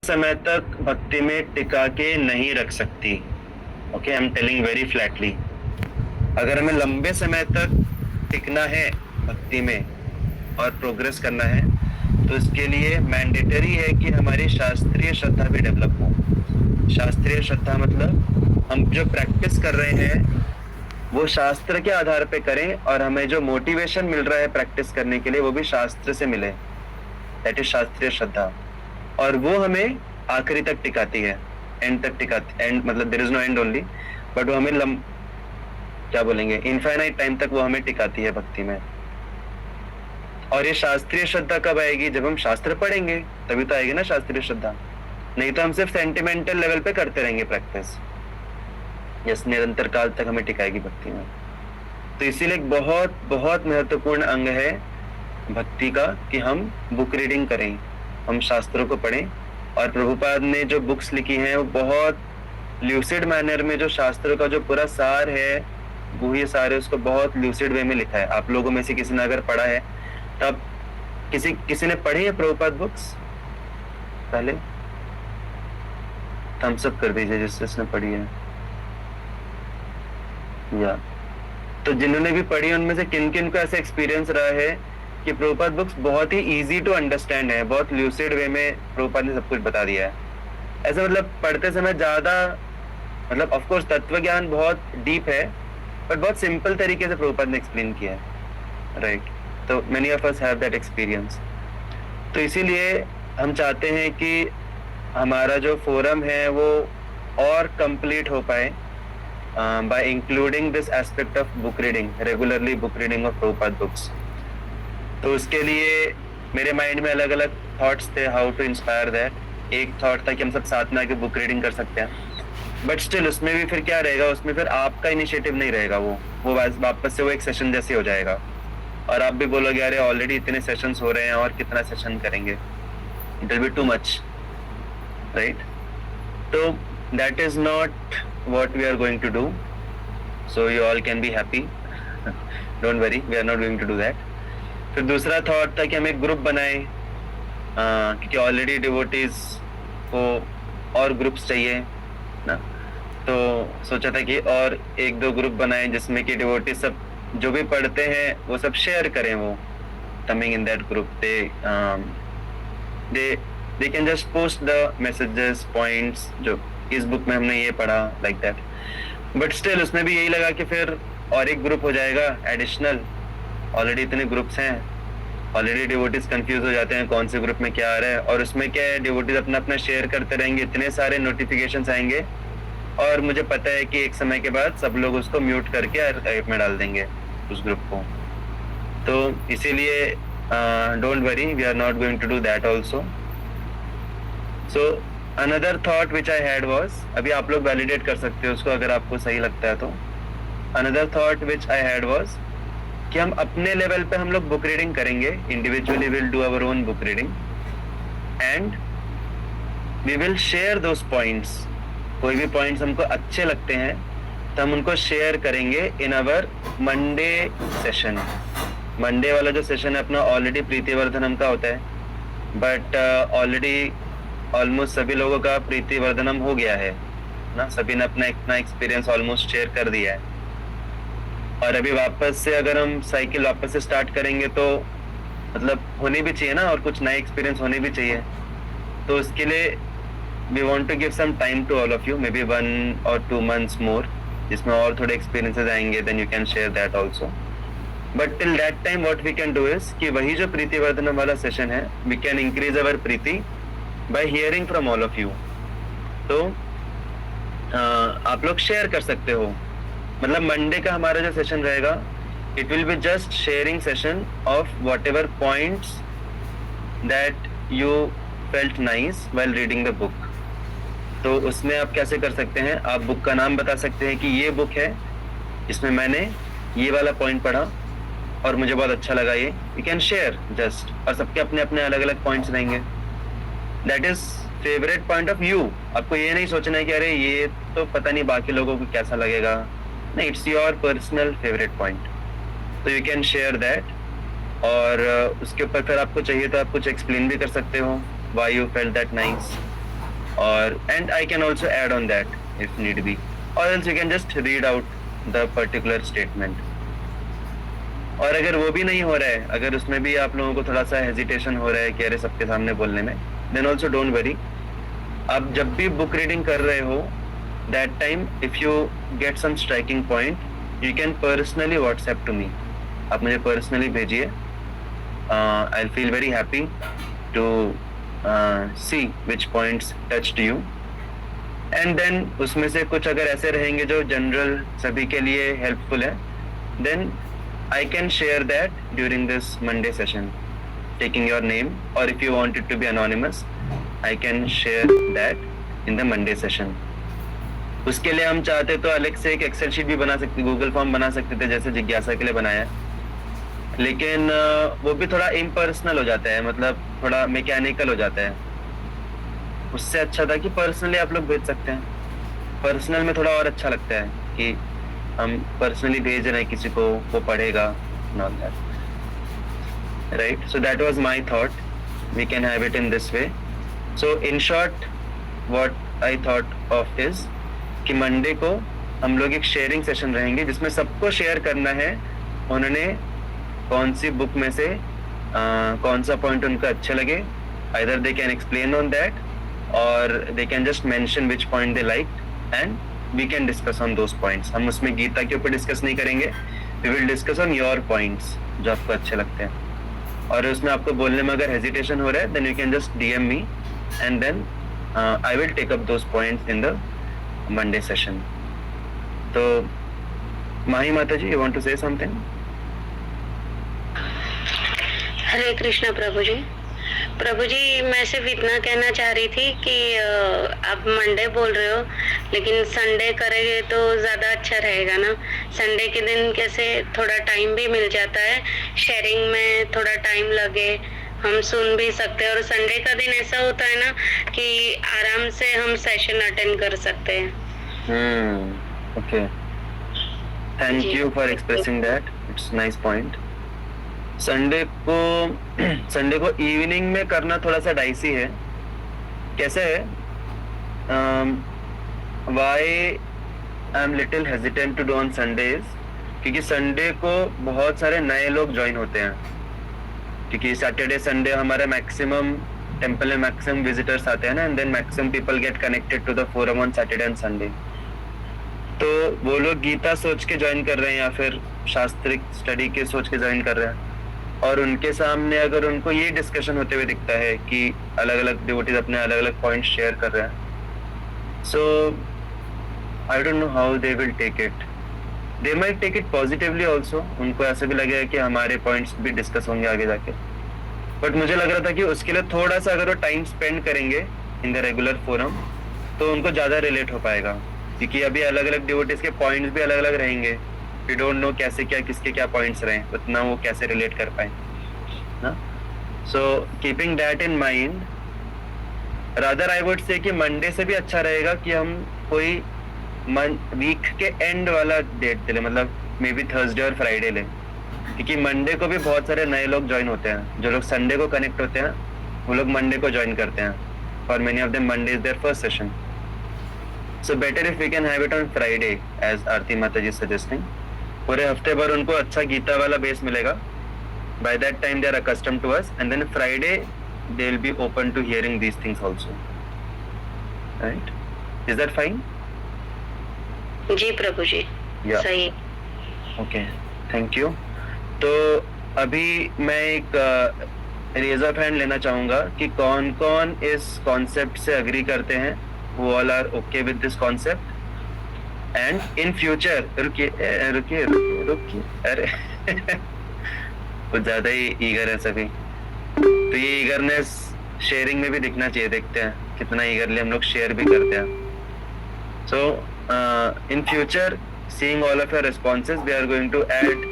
समय तक भक्ति में टिका के नहीं रख सकती। Okay, I am telling very Flatley, अगर हमें लंबे समय तक टिकना है भक्ति में और प्रोग्रेस करना है तो इसके लिए मैंडेटरी है कि हमारी शास्त्रीय श्रद्धा भी डेवलप हो। शास्त्रीय श्रद्धा मतलब हम जो प्रैक्टिस कर रहे हैं वो शास्त्र के आधार पे करें और हमें जो मोटिवेशन मिल रहा है प्रैक्टिस करने के लिए वो भी शास्त्र से मिले। दैट इज शास्त्रीय श्रद्धा, और वो हमें आखिरी तक टिकाती है, एंड तक टिकाती। एंड मतलब there is no end only, but वो हमें क्या बोलेंगे, इनफाइनाइट टाइम तक वो हमें टिकाती है भक्ति में। और ये शास्त्रीय श्रद्धा कब आएगी? जब हम शास्त्र पढ़ेंगे तभी तो आएगी ना शास्त्रीय श्रद्धा, नहीं तो हम सिर्फ सेंटिमेंटल लेवल पे करते रहेंगे प्रैक्टिस। यस, निरंतर काल तक हमें टिकाएगी भक्ति में। तो इसीलिए एक बहुत बहुत महत्वपूर्ण अंग है भक्ति का कि हम बुक रीडिंग करें, हम शास्त्रों को पढ़ें। और प्रभुपाद ने जो बुक्स लिखी हैं वो बहुत ल्यूसिड मैनर में, जो शास्त्रों का जो पूरा सार है, गुह्य सार है, उसको बहुत ल्यूसिड वे में लिखा है। आप लोगों में से किसी ने अगर पढ़ा है तो आप किसी ने पढ़ी है प्रभुपाद बुक्स? पहले थम्स अप कर दीजिए जिसने पढ़ी है। या तो जिन्होंने भी पढ़ी है उनमें से किन किन को ऐसा एक्सपीरियंस रहा है कि प्रभुपाद बुक्स बहुत ही इजी टू अंडरस्टैंड है, बहुत ल्यूसिड वे में प्रभुपाद ने सब कुछ बता दिया है। ऐसा मतलब पढ़ते समय ज्यादा, मतलब ऑफ कोर्स तत्व ज्ञान बहुत डीप है, बट बहुत सिंपल तरीके से प्रभुपाद ने एक्सप्लेन किया है, राइट? तो many of us have that experience. तो इसीलिए हम चाहते हैं कि हमारा जो फोरम है वो और कंप्लीट हो pi by including this aspect of book reading, regularly book reading of Prabhupada books. तो उसके लिए मेरे माइंड में अलग अलग थॉट्स थे, हाउ टू इंस्पायर दैट। एक थॉट था कि हम सब साथ में आके बुक रीडिंग कर सकते हैं, बट स्टिल उसमें भी फिर क्या रहेगा, उसमें फिर आपका इनिशिएटिव नहीं रहेगा, वो वापस से वो एक सेशन जैसे हो जाएगा और आप भी बोलोगे अरे ऑलरेडी इतने सेशंस हो रहे हैं और कितना सेशन करेंगे, it will be too much, right? तो that is not what we are going to do, so you all can be happy, don't worry, we are not going to do that. फिर दूसरा thought था कि हम एक group बनाए, क्योंकि already devotees को और ग्रुप्स चाहिए ना, तो सोचा था कि और एक दो ग्रुप बनाए जिसमें कि डिवोटीज सब जो भी पढ़ते हैं वो सब शेयर करें, वो coming in that group they can just post the messages, points, जो इस बुक में हमने ये पढ़ा, लाइक दैट। बट स्टिल उसमें भी यही लगा कि फिर और एक ग्रुप हो जाएगा एडिशनल, ऑलरेडी इतने ग्रुप्स हैं, ऑलरेडी डिवोटीज कंफ्यूज हो जाते हैं कौन से ग्रुप में क्या आ रहा है, और उसमें क्या है डिवोटीज अपना अपना शेयर करते रहेंगे, इतने सारे नोटिफिकेशंस आएंगे और मुझे पता है कि एक समय के बाद सब लोग उसको म्यूट करके ऐप में डाल देंगे उस ग्रुप को। तो इसीलिए don't worry, we are not going to do that also. So another thought which I had was, अभी आप लोग वैलिडेट कर सकते हो उसको अगर आपको सही लगता है तो। Another thought which I had was कि हम अपने लेवल पे हम लोग बुक रीडिंग करेंगे, individually will do our own book reading and we will share those points. कोई भी पॉइंट्स हमको अच्छे लगते हैं तो हम उनको शेयर करेंगे in our Monday session. Monday वाला जो सेशन है अपना ऑलरेडी प्रीतिवर्धनम का होता है, बट ऑलरेडी ऑलमोस्ट सभी लोगों का प्रीतिवर्धनम हो गया है ना, सभी ने अपना एक्सपीरियंस ऑलमोस्ट शेयर कर दिया है। और अभी वापस से अगर हम साइकिल वापस से स्टार्ट करेंगे तो मतलब होनी भी चाहिए ना, और कुछ नए एक्सपीरियंस होने भी चाहिए। तो उसके लिए we want to give some time to all of you, may be 1 or 2 months more, जिसमें और थोड़े एक्सपीरियंसेस आएंगे, then you can share that also. But till that time what we can do is कि वही जो प्रीतिवर्धनम वाला session है, we can increase our preeti by hearing from all of you. तो आप लोग शेयर कर सकते हो, मतलब मंडे का हमारा जो सेशन रहेगा it will be just sharing session of what ever points that you felt nice while reading the book. तो उसमें आप कैसे कर सकते हैं, आप बुक का नाम बता सकते हैं कि ये बुक है इसमें मैंने ये वाला पॉइंट पढ़ा और मुझे बहुत अच्छा लगा, ये यू कैन शेयर जस्ट, और सबके अपने अपने अलग अलग पॉइंट्स रहेंगे। That is favourite point of you. आपको ये नहीं सोचना है कि अरे ये तो पता नहीं बाकी लोगों को कैसा लगेगा, नहीं, it's your personal favourite point, तो यू कैन शेयर दैट। और उसके ऊपर फिर आपको चाहिए तो आप कुछ एक्सप्लेन भी कर सकते हो, why you felt that nice, or and I can also add on that if need be, or else you can just read out the particular statement. और अगर वो भी नहीं हो रहा है, अगर उसमें भी आप लोगों को थोड़ा सा हेजिटेशन हो रहा है कि अरे सबके सामने बोलने में, देन ऑल्सो डोंट वरी. आप जब भी बुक रीडिंग कर रहे हो, that time if you get some striking point, you can personally WhatsApp to me. आप मुझे पर्सनली भेजिए. I will feel very happy to see which points touched you. And then उसमें से कुछ अगर ऐसे रहेंगे जो जनरल सभी के लिए हेल्पफुल है, then I can share that during this Monday session, taking your name, or if you want it to be anonymous, I can share that in the Monday session. उसके लिए हम चाहते तो अलग से एक एक्सेल शीट भी बना सकते, गूगल फॉर्म बना सकते थे जैसे जिज्ञासा के लिए बनाया है, लेकिन वो भी थोड़ा इम्पर्सनल हो जाता है, मतलब थोड़ा मैकेनिकल हो जाता है. उससे अच्छा था कि पर्सनली आप लोग भेज सकते हैं. पर्सनल में थोड़ा और अच्छा लगता है कि हम पर्सनली भेज रहे हैं किसी को, वो पढ़ेगा, not that, right. So that was my thought. We can have it in this way. So in short what I thought of is कि मंडे को हम लोग एक शेयरिंग सेशन रहेंगे जिसमें सबको शेयर करना है उन्होंने कौन सी बुक में से कौन सा पॉइंट उनको अच्छे लगे. Either they can explain on that or they can just mention which point they liked and we can discuss on those points. हम उसमें गीता के ऊपर डिस्कस नहीं करेंगे. we will discuss on your points जो आपको अच्छे लगते हैं. और उसमें आपको बोलने में अगर हेजिटेशन हो रहा है, then you can just DM me and then I will take up those points in the Monday session. तो माही माता जी, you want to say something? हरे कृष्णा प्रभु जी. प्रभु जी, मैं सिर्फ इतना कहना चाह रही थी कि आप मंडे बोल रहे हो, लेकिन संडे करेंगे तो ज़्यादा अच्छा रहेगा ना. संडे के दिन कैसे थोड़ा टाइम भी मिल जाता है, शेयरिंग में थोड़ा टाइम लगे, हम सुन भी सकते हैं. और संडे का दिन ऐसा होता है ना कि आराम से हम सेशन अटेंड कर सकते हैं. Okay, thank you for expressing that. It's nice point. Sunday को इवनिंग में करना थोड़ा सा डाइसी है. कैसे है? Why I am little hesitant to do on Sundays, क्योंकि संडे को बहुत सारे नए लोग ज्वाइन होते हैं. क्योंकि सैटरडे संडे हमारा मैक्सिमम टेम्पल में मैक्सिमम विजिटर्स आते हैं ना, and then maximum people get connected to the forum on Saturday and Sunday. तो वो लोग गीता सोच के ज्वाइन कर रहे हैं या फिर शास्त्रिक स्टडी के सोच के ज्वाइन कर रहे हैं, और उनके सामने अगर उनको ये डिस्कशन होते हुए दिखता है कि अलग अलग डिवोटीज अपने अलग अलग पॉइंट शेयर कर रहे हैं, so I don't know how they will take it. They might take it positively also. उनको ऐसे भी लगेगा कि हमारे पॉइंट्स भी डिस्कस होंगे आगे जाके. बट मुझे लग रहा था कि उसके लिए थोड़ा सा अगर वो टाइम स्पेंड करेंगे इन द रेगुलर फोरम तो उनको ज़्यादा रिलेट हो पाएगा, क्योंकि अभी अलग अलग डिवोटीज के पॉइंट्स भी अलग अलग रहेंगे. वी डोंट नो कैसे क्या किसके क्या पॉइंट्स रहे, उतना वो कैसे रिलेट कर पाए ना. So keeping that in mind, rather I would say कि मंडे से भी अच्छा रहेगा कि हम कोई वीक के एंड वाला डेट ले, मतलब मे बी थर्सडे और फ्राइडे ले, क्योंकि मंडे को भी बहुत सारे नए लोग ज्वाइन होते हैं. जो लोग संडे को कनेक्ट होते हैं वो लोग मंडे को ज्वाइन करते हैं. For many of them Monday is their first session. So better if we can have it on Friday as Aarti माता जी सजेस्टिंग. पूरे हफ्ते भर उनको अच्छा गीता वाला बेस मिलेगा. By that time they are accustomed to us, and then Friday they will be open to hearing these things also. Right? Is that fine? जी प्रभु जी, सही. Okay, thank you. तो अभी मैं एक रेज ऑफ हैंड लेना चाहूंगा कि कौन कौन इस कॉन्सेप्ट से अग्री करते हैं. who all are okay with this concept, and in future रुकिए अरे कुछ ज्यादा ही ईगर है सभी. तो ये ईगरनेस शेयरिंग में भी दिखना चाहिए. देखते हैं कितना ईगरली हम लोग शेयर भी करते हैं. So in future, seeing all of your responses, we are going to add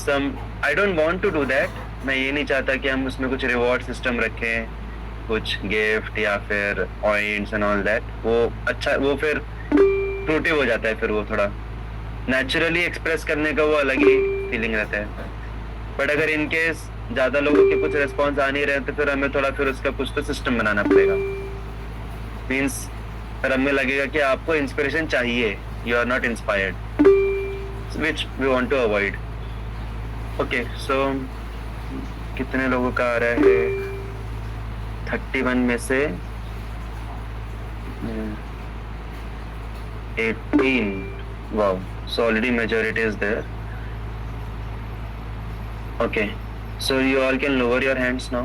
some. I don't want to do that. मैं ये नहीं चाहता कि हम उसमें कुछ रिवॉर्ड सिस्टम रखें, कुछ गिफ्ट या फिर पॉइंट्स एंड ऑल दैट. वो अच्छा, वो फिर फ्रूटिव हो जाता है. फिर वो थोड़ा नेचुरली एक्सप्रेस करने का वो अलग ही फीलिंग रहता है. बट अगर इन केस ज्यादा लोगों के कुछ रिस्पॉन्स आ नहीं रहे तो फिर हमें थोड़ा फिर उसका कुछ तो सिस्टम बनाना पड़ेगा. मीन्स फिर हमें लगेगा कि आपको इंस्पिरेशन चाहिए, you are not inspired, which we want to avoid. Okay, so कितने लोगों का आ रहा है? 31 में से 18। Wow, so already majority is there. Okay, so you all can lower your hands now.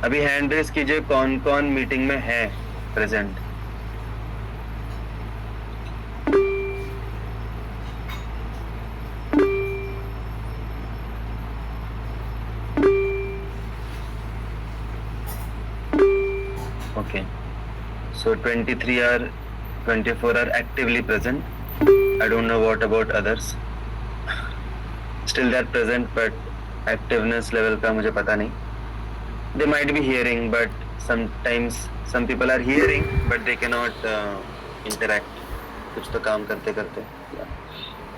अभी हैंड रेस कीजिए कौन कौन मीटिंग में है present. Okay, so 23 are 24 are actively present. I don't know what about others. Still they are present, but activeness level का मुझे पता नहीं. They might be hearing, but sometimes some people are hearing, but they cannot interact. कुछ तो काम करते करते.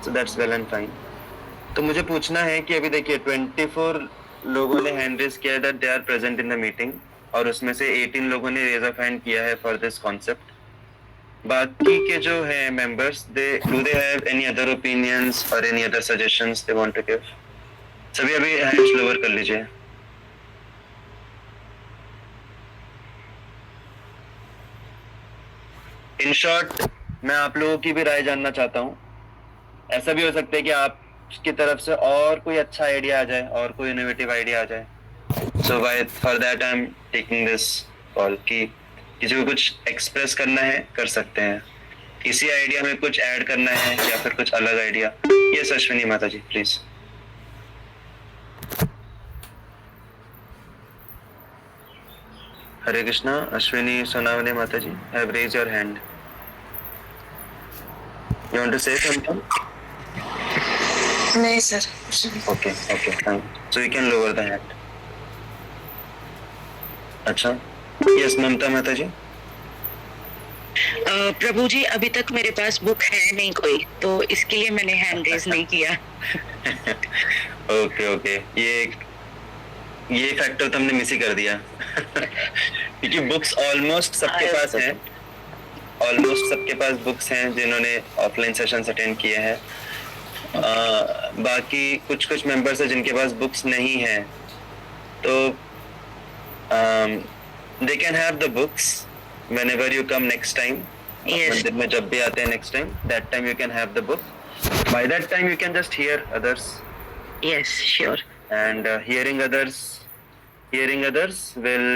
So that's well and fine. तो मुझे पूछना है कि अभी देखिए 24 लोगों ने हैंड रेज किया that they are present in the meeting, और उसमें से 18 लोगों ने रेज ऑफ हैंड किया है फॉर दिस कॉन्सेप्ट। बाकी के जो है members, do they have any other opinions or any other suggestions they want to give? सभी अभी हैंड्स लोअर कर लीजिए। इन शॉर्ट, मैं आप लोगों की भी राय जानना चाहता हूँ। ऐसा भी हो सकता है कि आपकी तरफ से और कोई अच्छा आइडिया आ जाए और कोई इनोवेटिव आइडिया आ जाए। So for that I am taking this call कि किसी को कुछ एक्सप्रेस करना है कर सकते हैं, इसी आइडिया में कुछ ऐड करना है या फिर कुछ अलग आइडिया। यस अश्विनी माता जी प्लीज। हरे कृष्णा। अश्विनी सोनावने माता ji have raise your hand. You want to say something? नहीं sir. Okay okay, so you can lower the hand. अच्छा, यस ममता माता जी। प्रभु जी, अभी तक मेरे पास बुक है नहीं कोई, तो इसके लिए मैंने हैंड रेज नहीं किया। ओके ओके, ये फैक्टर तो हमने मिस ही कर दिया। क्योंकि बुक्स ऑलमोस्ट सबके पास हैं, ऑलमोस्ट सबके पास बुक्स हैं जिन्होंने ऑफलाइन सेशंस अटेंड किए हैं। बाकी कुछ मेंबर्स हैं जिनके पास बुक्स नहीं हैं, तो they can have the books whenever you come next time. Yes. मंदिर में जब भी आते हैं next time, that time you can have the book. By that time you can just hear others. Yes, sure. And hearing others will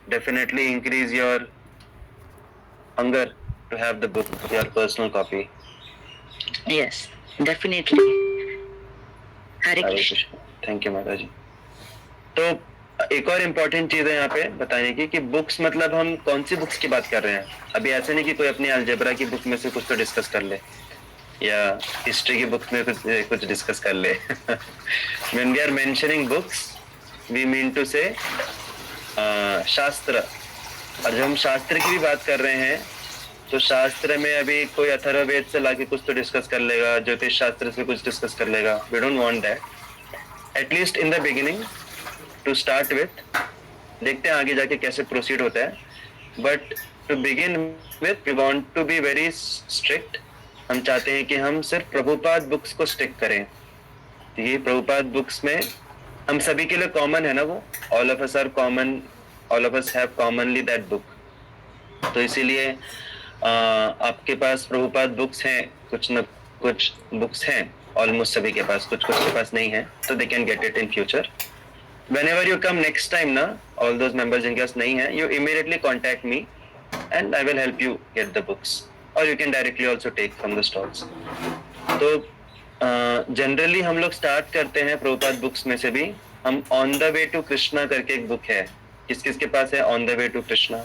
definitely increase your hunger to have the book, your personal copy. Yes, definitely. Hare Hare Krishna. Krishna. Thank you माता जी। तो एक और important चीज है यहाँ पे बताने की कि बुक्स मतलब हम कौन सी बुक्स की बात कर रहे हैं। अभी ऐसे नहीं कि कोई अपनी अलजेब्रा की बुक में से कुछ तो डिस्कस कर ले या हिस्ट्री की बुक में कुछ डिस्कस कर ले। When we are mentioning books, we mean to say शास्त्र। और जब हम शास्त्र की भी बात कर रहे हैं तो शास्त्र में अभी कोई अथर्ववेद से लाके कुछ तो डिस्कस कर लेगा, ज्योतिष शास्त्र से कुछ डिस्कस कर लेगा। We don't want that. At least in the beginning, to start with, देखते हैं आगे जाके कैसे प्रोसीड होता है। But to begin with we want to be very strict. हम चाहते हैं कि हम सिर्फ प्रभुपाद बुक्स को स्टिक करें। तो ये प्रभुपाद बुक्स में हम सभी के लिए कॉमन है ना, वो all of us are common, all of us have commonly that book. तो इसीलिए आपके पास प्रभुपाद बुक्स हैं, कुछ न कुछ बुक्स हैं, ऑलमोस्ट सभी के पास, कुछ के पास नहीं है, तो they can get it in future. Whenever you come next time ना, all those members जिनके पास नहीं है, you immediately contact me and I will help you get the books, or you can directly also take from the stalls. तो generally हम लोग start करते हैं Prabhupada books में से भी। हम on the way to Krishna करके एक बुक है, किस के पास है on the way to Krishna?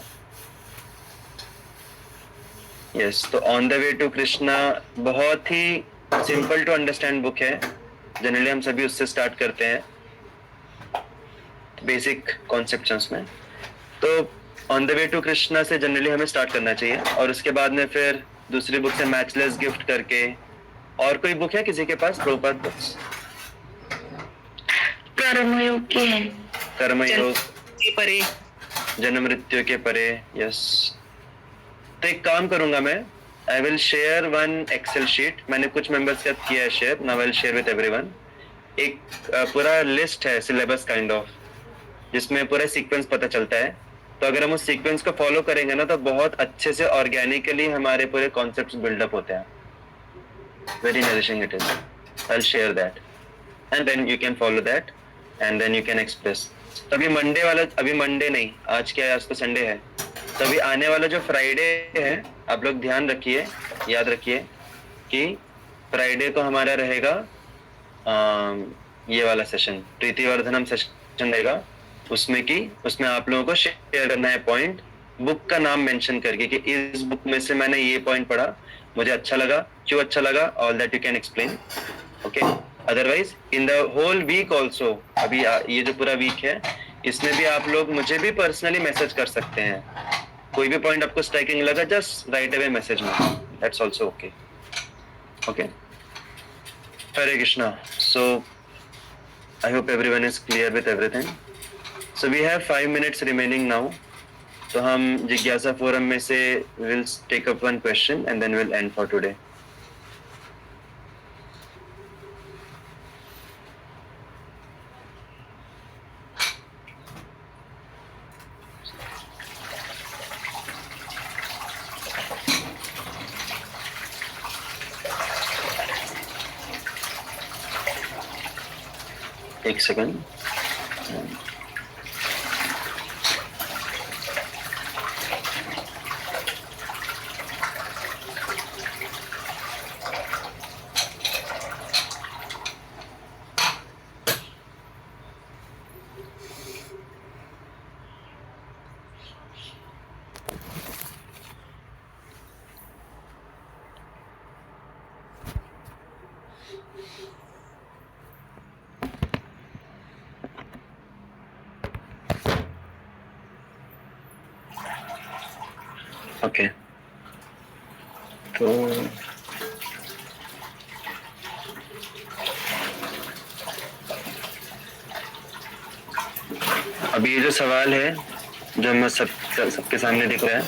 Yes, तो on the way to Krishna बहुत ही सिंपल टू अंडरस्टैंड बुक है। जनरली हम सभी उससे स्टार्ट करते हैं बेसिक कॉन्सेप्ट्स में। तो on the way to Krishna से जनरली हमें स्टार्ट करना चाहिए, और उसके बाद में फिर दूसरी बुक से मैचलेस गिफ्ट करके और कोई बुक है किसी के पास प्रभुपाद बुक्स? कर्मयोग की है, कर्मयोग के परे, जन्म मृत्यु के परे। यस, तो एक काम करूंगा मैं, I will share one excel sheet, मैंने कुछ मेंबर्स के साथ किया है share, now I will share with everyone. एक पूरा लिस्ट है सिलेबस काइंड ऑफ, जिसमें पूरा सीक्वेंस पता चलता है। तो अगर हम उस सीक्वेंस को फॉलो करेंगे ना तो बहुत अच्छे से ऑर्गेनिकली हमारे पूरे कॉन्सेप्ट्स बिल्डअप होते हैं। Very nourishing it is. I will share that and then you can follow that and then you can express. तो अभी मंडे वाला, अभी मंडे नहीं, आज क्या है, आज तो संडे है, तो अभी आने वाला जो फ्राइडे है आप लोग ध्यान रखिए, याद रखिए कि फ्राइडे को हमारा रहेगा ये वाला सेशन, प्रीति वर्धनम सेशन रहेगा। उसमें आप लोगों को शेयर करना है पॉइंट, बुक का नाम मेंशन करके कि इस बुक में से मैंने ये पॉइंट पढ़ा, मुझे अच्छा लगा, क्यों अच्छा लगा, all that you can explain. Okay, otherwise in the whole week also, अभी ये जो पूरा वीक है इसमें भी आप लोग मुझे भी पर्सनली मैसेज कर सकते हैं। कोई भी पॉइंट आपको स्ट्राइकिंग लगा, जस्ट राइट अवे मैसेज में, that's also okay. Okay, Hare Krishna. So I hope everyone is clear with everything. So we have 5 minutes remaining now. तो हम जिज्ञासा फोरम में से will take up one question and then will end for today. एक second, okay. तो अभी ये जो सवाल है जो मैं सबके सामने दिख रहा है,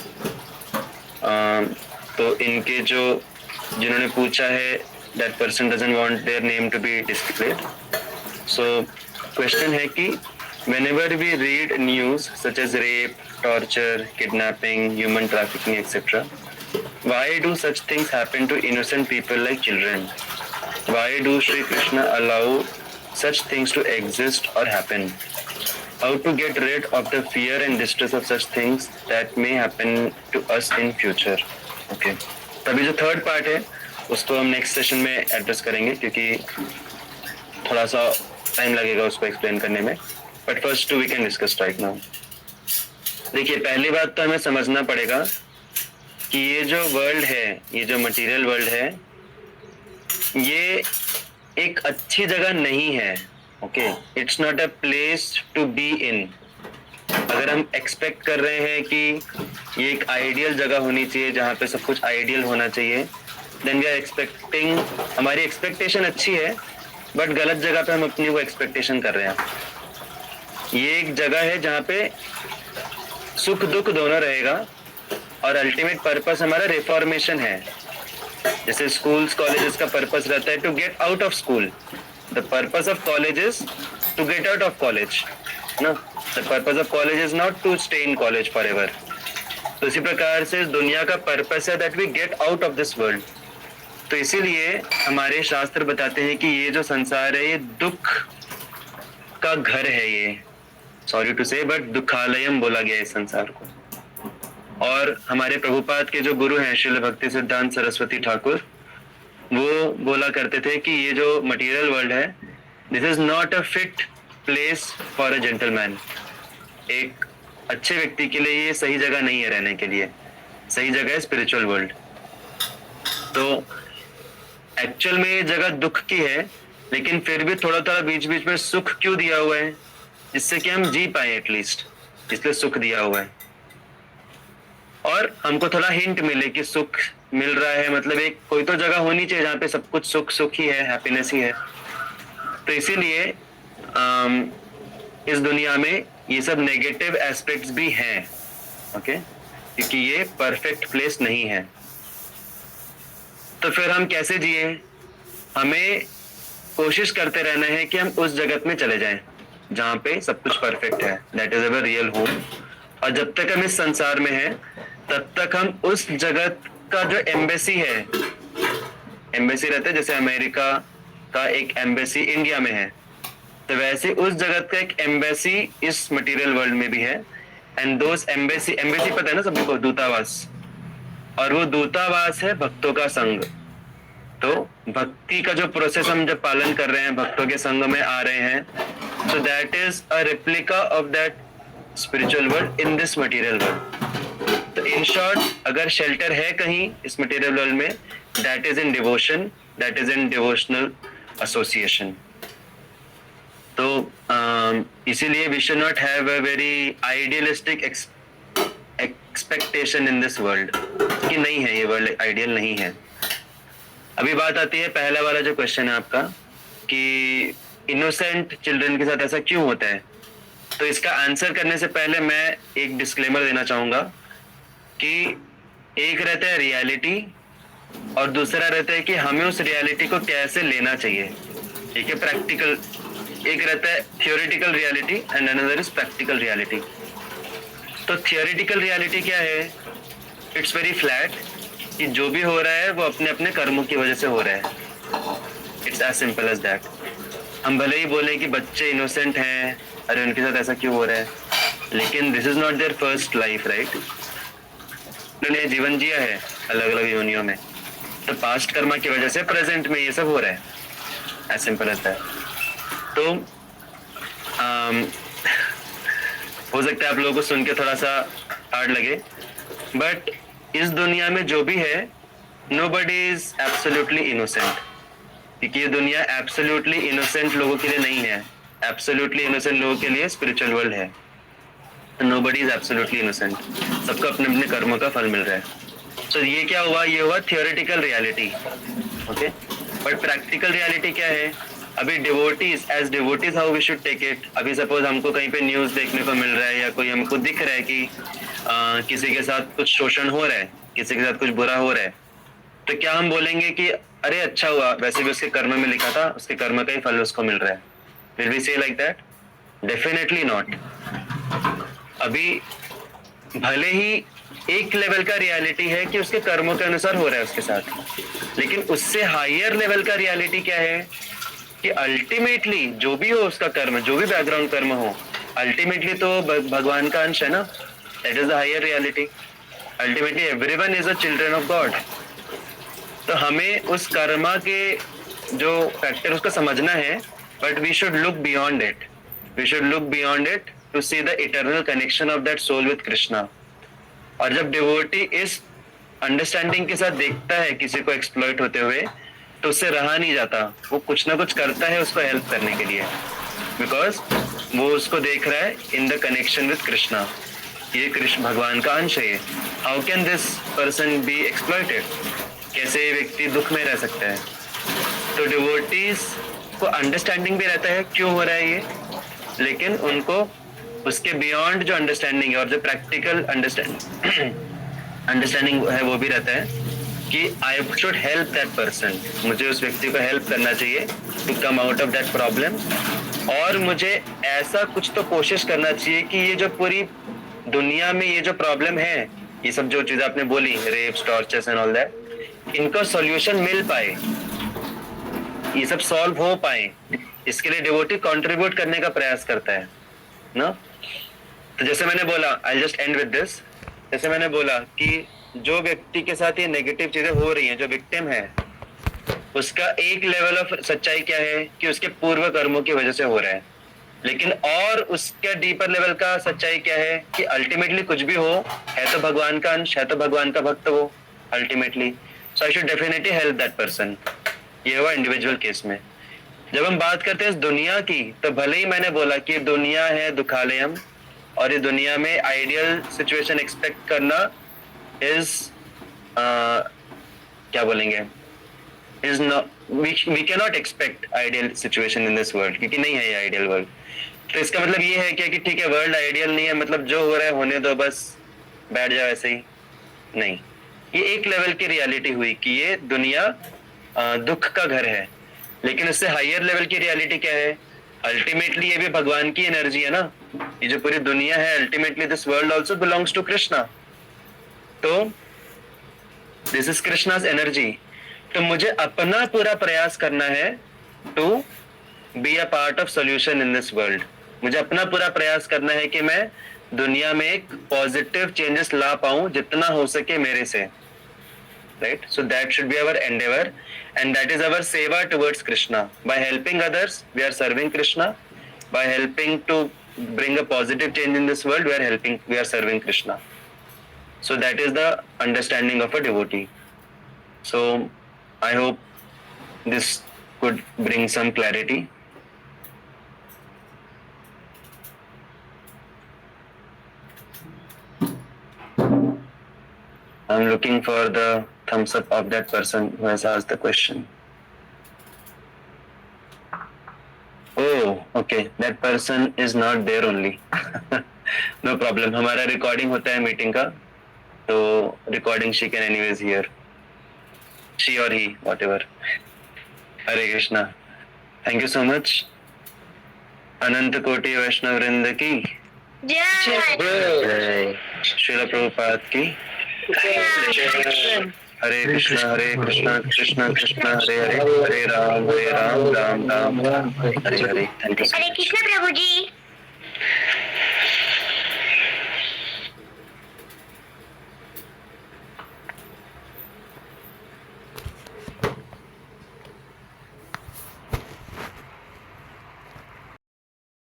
तो इनके जो जिन्होंने पूछा है, that person doesn't want their name to be displayed. So question है कि whenever we read news such as rape, torture, kidnapping, human trafficking, etc., why do such things happen to innocent people like children? Why do Sri Krishna allow such things to exist or happen? How to get rid of the fear and distress of such things that may happen to us in future? Okay. तभी जो third part है उसको हम next session में address करेंगे, क्योंकि थोड़ा सा टाइम लगेगा उसको एक्सप्लेन करने में। But first two we can discuss right now. देखिए, पहली बात तो हमें समझना पड़ेगा कि ये जो वर्ल्ड है, ये जो मटेरियल वर्ल्ड है, ये एक अच्छी जगह नहीं है। Okay, it's not a place to be in. अगर हम एक्सपेक्ट कर रहे हैं कि ये एक आइडियल जगह होनी चाहिए जहाँ पे सब कुछ आइडियल होना चाहिए, देन वी आर एक्सपेक्टिंग, हमारी एक्सपेक्टेशन अच्छी है बट गलत जगह पे हम अपनी वो एक्सपेक्टेशन कर रहे हैं। ये एक जगह है जहाँ पे सुख दुख दोनों रहेगा और अल्टीमेट पर्पस हमारा रिफॉर्मेशन है। जैसे स्कूल्स कॉलेजेस का पर्पस रहता है to get out of school, the purpose of college is to get out of college ना, the purpose of college is not to stay in college forever. तो इसी प्रकार से दुनिया का पर्पस है that we get out of this world. तो इसीलिए हमारे शास्त्र बताते हैं कि ये जो संसार है ये दुख का घर है। ये सॉरी टू से बट दुखालयम बोला गया है इस संसार को। और हमारे प्रभुपाद के जो गुरु हैं श्रील भक्ति सिद्धांत सरस्वती ठाकुर, वो बोला करते थे कि ये जो मटेरियल वर्ल्ड है, this is not a fit place for a gentleman. एक अच्छे व्यक्ति के लिए ये सही जगह नहीं है रहने के लिए, सही जगह है स्पिरिचुअल वर्ल्ड। तो एक्चुअल में ये जगह दुख की है, लेकिन फिर भी थोड़ा थोड़ा बीच बीच में सुख क्यों दिया हुआ है, जिससे कि हम जी पाए एटलीस्ट, इसलिए सुख दिया हुआ है। और हमको थोड़ा हिंट मिले कि सुख मिल रहा है, मतलब एक कोई तो जगह होनी चाहिए जहाँ पे सब कुछ सुख सुख ही है, हैप्पीनेस ही है। तो इसीलिए इस दुनिया में ये सब नेगेटिव एस्पेक्ट्स भी हैं, ओके, क्योंकि ये परफेक्ट प्लेस नहीं है। तो फिर हम कैसे जिए? हमें कोशिश करते रहना है कि हम उस जगत में चले जाएं जहाँ पे सब कुछ परफेक्ट है, that is our real home. और जब तक हम इस संसार में हैं तब तक हम उस जगत का जो एम्बेसी है, एम्बेसी रहता है जैसे अमेरिका का एक एम्बेसी इंडिया में है, तो वैसे उस जगत का एक एम्बेसी इस मटेरियल वर्ल्ड में भी है। एंड दोस एम्बेसी, एम्बेसी पता है ना सभी को, दूतावास, और वो दूतावास है भक्तों का संग। तो भक्ति का जो प्रोसेस हम जब पालन कर रहे हैं, भक्तों के संग में आ रहे हैं, so that is a replica of that spiritual world in this material world. तो in short, अगर shelter है कहीं इस material world में, that is in devotion, that is in devotional association. तो इसीलिए we should not have a very idealistic expectation in this world कि नहीं है ये वर्ल्ड आइडियल नहीं है। अभी बात आती है पहला वाला जो क्वेश्चन है आपका कि इनोसेंट चिल्ड्रन के साथ ऐसा क्यों होता है। तो इसका आंसर करने से पहले मैं एक डिस्क्लेमर देना चाहूंगा कि एक रहता है रियलिटी और दूसरा रहता है कि हमें उस रियलिटी को कैसे लेना चाहिए। ठीक है, प्रैक्टिकल, एक रहता है theoretical reality and another is practical reality. तो थियोरेटिकल रियलिटी क्या है? इट्स वेरी फ्लैट कि जो भी हो रहा है वो अपने अपने कर्मों की वजह से हो रहा है। It's as simple as that. हम भले ही बोले कि बच्चे इनोसेंट हैं, अरे उनके साथ ऐसा क्यों हो रहा है, लेकिन this is not their first life, right. उन्होंने जीवन जिया है अलग अलग योनियों में, तो पास्ट कर्मा की वजह से प्रेजेंट में ये सब हो रहा है, एज सिंपल एज दैट। तो हो सकता है आप लोगों को सुन के थोड़ा सा हार्ड लगे, बट इस दुनिया में जो भी है, नोबडी इज एब्सोल्युटली इनोसेंट, क्योंकि ये दुनिया एब्सोल्युटली इनोसेंट लोगों के लिए नहीं है। एब्सोल्युटली इनोसेंट लोगों के लिए स्पिरिचुअल वर्ल्ड है। तो नोबडी इज एब्सोल्युटली इनोसेंट, सबको अपने अपने कर्मों का फल मिल रहा है। तो ये क्या हुआ? ये हुआ theoretical reality, okay. But practical reality क्या है? अभी devotees, as devotees how we should take it. अभी सपोज हमको कहीं पे न्यूज देखने को मिल रहा है या कोई हमको दिख रहा है कि किसी के साथ कुछ शोषण हो रहा है, किसी के साथ कुछ बुरा हो रहा है, तो क्या हम बोलेंगे कि अरे अच्छा हुआ, वैसे भी उसके कर्म में लिखा था, उसके कर्म का ही फल उसको मिल रहा है? विल वी से लाइक दैट? Definitely not. अभी भले ही एक लेवल का रियलिटी है कि उसके कर्मों के अनुसार हो रहा है उसके साथ, लेकिन उससे हायर लेवल का रियलिटी क्या है कि अल्टीमेटली जो भी हो उसका कर्म, जो भी बैकग्राउंड कर्म हो, अल्टीमेटली तो भगवान का अंश है ना। That is the higher reality. Ultimately everyone is a children of God. तो हमें उस कर्मा के जो फैक्टर उसको समझना है, but we should look beyond it. We should look beyond it to see the eternal connection of that soul with Krishna. और जब डिवोटी इस अंडरस्टैंडिंग के साथ देखता है किसी को एक्सप्लॉइट होते हुए, तो उससे रहा नहीं जाता, वो कुछ ना कुछ करता है उसको हेल्प करने के लिए, बिकॉज वो उसको देख रहा है in the connection with Krishna. ये कृष्ण भगवान का अंश है। How can this person B exploited? कैसे ये व्यक्ति दुख में रह सकता है? तो डिवोटीज को अंडरस्टैंडिंग भी रहता है क्यों हो रहा है ये, लेकिन उनको उसके बियॉन्ड जो अंडरस्टैंडिंग है और जो प्रैक्टिकल अंडरस्टैंडिंग है वो भी रहता है कि I should help that person. मुझे उस व्यक्ति को हेल्प करना चाहिए to come out of that problem, और मुझे ऐसा कुछ तो कोशिश करना चाहिए कि ये जो पूरी दुनिया में ये जो प्रॉब्लम है, ये सब जो चीजें आपने बोली, rapes, tortures and all that, इनका सॉल्यूशन मिल पाए, ये सब सॉल्व हो पाए, इसके लिए डिवोटी कंट्रीब्यूट करने का प्रयास करता है ना। तो जैसे मैंने बोला, I just and with this, जैसे मैंने बोला कि जो व्यक्ति के साथ ये नेगेटिव चीजें हो रही हैं, जो विक्टिम है, उसका एक लेवल ऑफ सच्चाई क्या है कि उसके पूर्व कर्मों की वजह से हो रहा है, लेकिन और उसका डीपर लेवल का सच्चाई क्या है कि अल्टीमेटली कुछ भी हो, है तो भगवान का अंश, है तो भगवान का भक्त वो ultimately. So I should definitely help that person. ये हुआ इंडिविजुअल केस में। जब हम बात करते हैं इस दुनिया की, तो भले ही मैंने बोला कि दुनिया है दुखालयम, और इस दुनिया में आइडियल सिचुएशन एक्सपेक्ट करना इज क्या बोलेंगे, is not, we can not expect ideal situation in this world, क्योंकि नहीं है ये आइडियल वर्ल्ड। तो इसका मतलब ये है क्या कि ठीक है वर्ल्ड आइडियल नहीं है, मतलब जो हो रहा है होने दो, बस बैठ जाओ ऐसे ही? नहीं, ये एक लेवल की रियलिटी हुई कि ये दुनिया दुख का घर है, लेकिन उससे हायर लेवल की रियलिटी क्या है, अल्टीमेटली ये भी भगवान की एनर्जी है ना, ये जो पूरी दुनिया है, ultimately this world also belongs to Krishna, तो दिस इज कृष्णाज एनर्जी। तो मुझे अपना पूरा प्रयास करना है to be a part of solution in this world. मुझे अपना पूरा प्रयास करना है कि मैं दुनिया में एक पॉजिटिव चेंजेस ला पाऊं जितना हो सके मेरे से, right? So that should be our endeavor, and that is our seva towards Krishna. By helping others, we are serving Krishna. By helping to bring a positive change in this world, we are serving Krishna. So that is the understanding of a devotee. So I hope this could bring some clarity. I'm looking for the thumbs up of that person who has asked the question. Oh, okay. That person is not there only. No problem. हमारा recording होता है meeting का, तो recording she can anyways hear. She or he, whatever. Hare Krishna. Thank you so much. अनंत कोटि वैष्णव वृंद की जय। श्रील प्रभुपाद की Hare Krishna Krishna Krishna Hare Hare, Hare Ram Ram Ram Hare Hare. Thank you. Hare Krishna Prabhu ji.